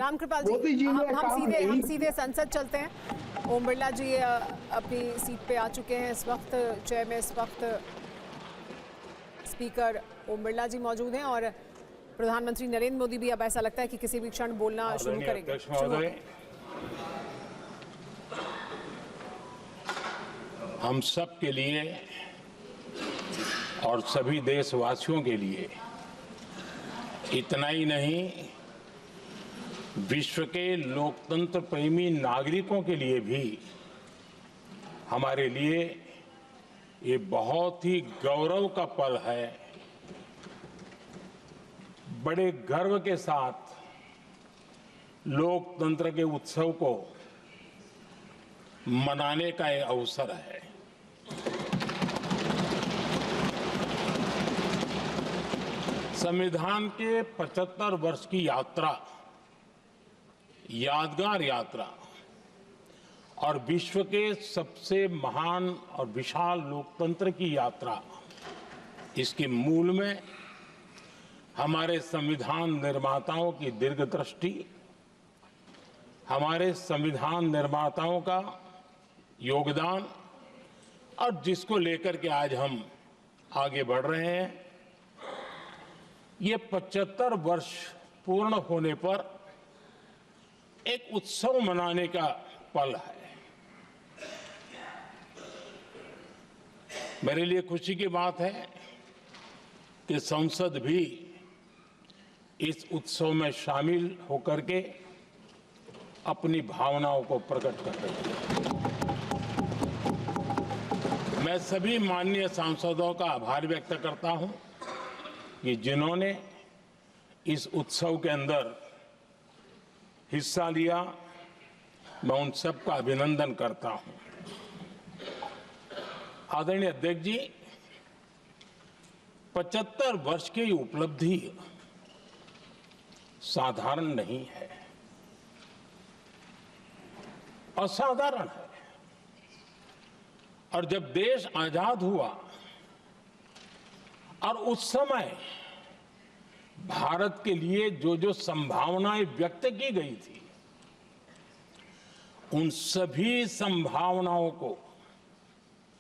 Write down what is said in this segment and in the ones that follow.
रामकृपाल जी, मोदी जी ने हम सीधे संसद चलते हैं। ओम बिरला जी अपनी सीट पे आ चुके हैं। इस वक्त चेयर में स्पीकर ओम बिरला जी मौजूद हैं और प्रधानमंत्री नरेंद्र मोदी भी अब ऐसा लगता है कि किसी भी क्षण बोलना शुरू करेंगे। हम सब के लिए और सभी देशवासियों के लिए, इतना ही नहीं, विश्व के लोकतंत्र प्रेमी नागरिकों के लिए भी हमारे लिए ये बहुत ही गौरव का पल है। बड़े गर्व के साथ लोकतंत्र के उत्सव को मनाने का ये अवसर है। संविधान के 75 वर्ष की यात्रा, यादगार यात्रा और विश्व के सबसे महान और विशाल लोकतंत्र की यात्रा, इसके मूल में हमारे संविधान निर्माताओं की दीर्घदृष्टि, हमारे संविधान निर्माताओं का योगदान और जिसको लेकर के आज हम आगे बढ़ रहे हैं, ये 75 वर्ष पूर्ण होने पर एक उत्सव मनाने का पल है। मेरे लिए खुशी की बात है कि संसद भी इस उत्सव में शामिल होकर के अपनी भावनाओं को प्रकट कर रही है। मैं सभी माननीय सांसदों का आभार व्यक्त करता हूं कि जिन्होंने इस उत्सव के अंदर हिस्सा लिया। मैं उन सबका अभिनंदन करता हूं। आदरणीय अध्यक्ष जी, 75 वर्ष की उपलब्धि साधारण नहीं है, असाधारण है। और जब देश आजाद हुआ और उस समय भारत के लिए जो जो संभावनाएं व्यक्त की गई थी, उन सभी संभावनाओं को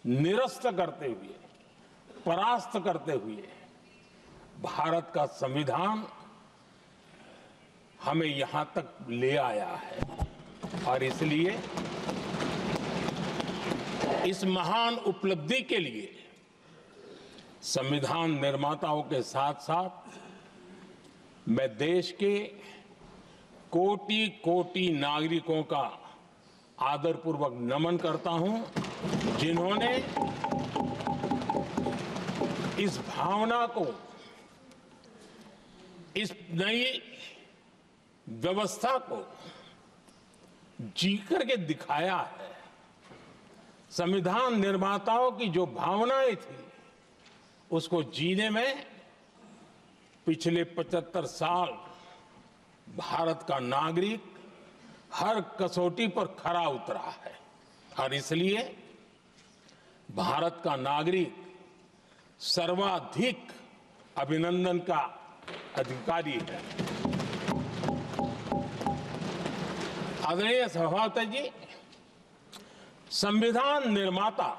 निरस्त करते हुए, परास्त करते हुए भारत का संविधान हमें यहां तक ले आया है। और इसलिए इस महान उपलब्धि के लिए संविधान निर्माताओं के साथ साथ मैं देश के कोटि कोटि नागरिकों का आदरपूर्वक नमन करता हूं, जिन्होंने इस भावना को, इस नई व्यवस्था को जी करके दिखाया है। संविधान निर्माताओं की जो भावनाएं थी, उसको जीने में पिछले 75 साल भारत का नागरिक हर कसौटी पर खरा उतरा है। और इसलिए भारत का नागरिक सर्वाधिक अभिनंदन का अधिकारी है। आदरणीय सभापति जी, संविधान निर्माता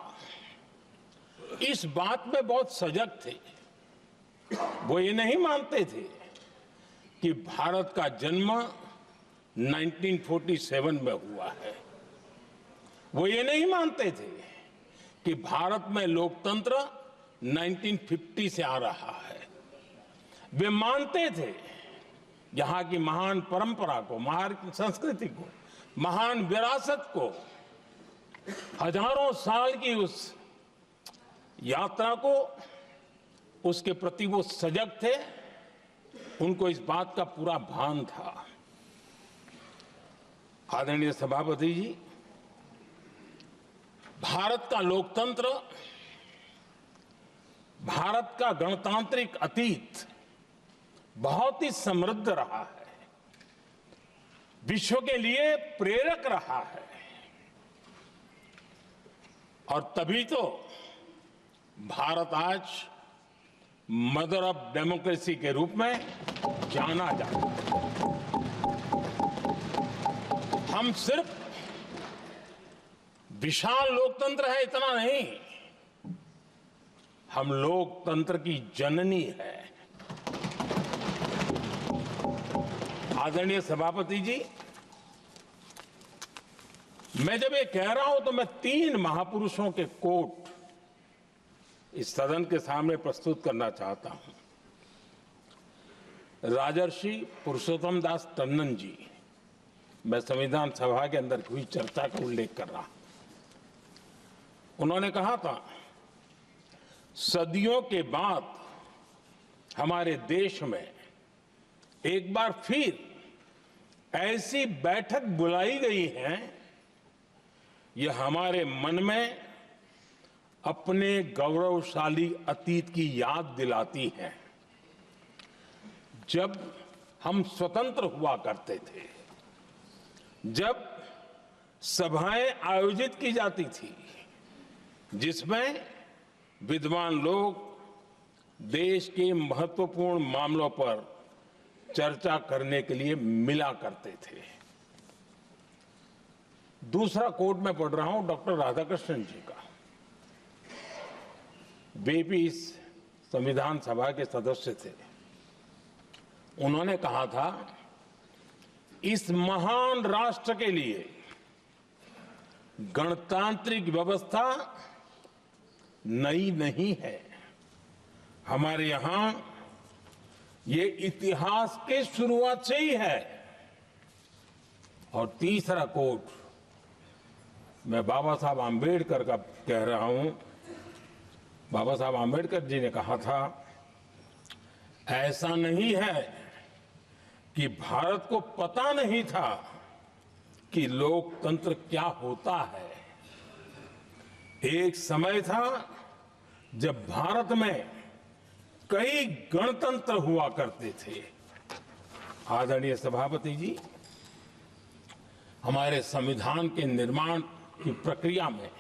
इस बात में बहुत सजग थे। वो ये नहीं मानते थे कि भारत का जन्म 1947 में हुआ है। वो ये नहीं मानते थे कि भारत में लोकतंत्र 1950 से आ रहा है। वे मानते थे यहाँ की महान परंपरा को, महान संस्कृति को, महान विरासत को, हजारों साल की उस यात्रा को, उसके प्रति वो सजग थे। उनको इस बात का पूरा भान था। आदरणीय सभापति जी, भारत का लोकतंत्र, भारत का गणतांत्रिक अतीत बहुत ही समृद्ध रहा है, विश्व के लिए प्रेरक रहा है। और तभी तो भारत आज मदर ऑफ डेमोक्रेसी के रूप में जाना जाता है। हम सिर्फ विशाल लोकतंत्र है इतना नहीं, हम लोकतंत्र की जननी है। आदरणीय सभापति जी, मैं जब ये कह रहा हूं तो मैं 3 महापुरुषों के कोट इस सदन के सामने प्रस्तुत करना चाहता हूं। राजर्षि पुरुषोत्तम दास टंडन जी, मैं संविधान सभा के अंदर हुई चर्चा का उल्लेख कर रहा हूं। उन्होंने कहा था, सदियों के बाद हमारे देश में एक बार फिर ऐसी बैठक बुलाई गई है, यह हमारे मन में अपने गौरवशाली अतीत की याद दिलाती है, जब हम स्वतंत्र हुआ करते थे, जब सभाएं आयोजित की जाती थी जिसमें विद्वान लोग देश के महत्वपूर्ण मामलों पर चर्चा करने के लिए मिला करते थे। दूसरा कोट मैं पढ़ रहा हूं डॉक्टर राधाकृष्णन जी का। वे भी इस संविधान सभा के सदस्य थे। उन्होंने कहा था, इस महान राष्ट्र के लिए गणतांत्रिक व्यवस्था नई नहीं है, हमारे यहां ये इतिहास के शुरुआत से ही है। और तीसरा कोट मैं बाबा साहब आम्बेडकर का कह रहा हूं। बाबा साहब आम्बेडकर जी ने कहा था, ऐसा नहीं है कि भारत को पता नहीं था कि लोकतंत्र क्या होता है। एक समय था जब भारत में कई गणतंत्र हुआ करते थे। आदरणीय सभापति जी, हमारे संविधान के निर्माण की प्रक्रिया में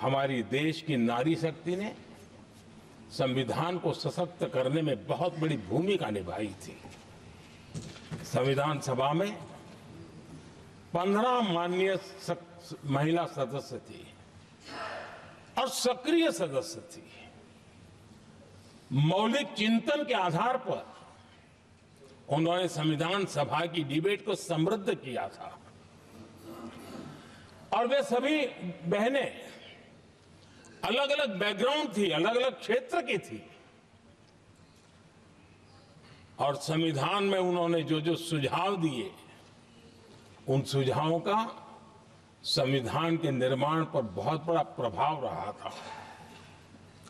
हमारी देश की नारी शक्ति ने संविधान को सशक्त करने में बहुत बड़ी भूमिका निभाई थी। संविधान सभा में 15 माननीय महिला सदस्य थी और सक्रिय सदस्य थी। मौलिक चिंतन के आधार पर उन्होंने संविधान सभा की डिबेट को समृद्ध किया था। और वे सभी बहनें अलग अलग बैकग्राउंड थी, अलग अलग क्षेत्र की थी, और संविधान में उन्होंने जो जो सुझाव दिए, उन सुझावों का संविधान के निर्माण पर बहुत बड़ा प्रभाव रहा था।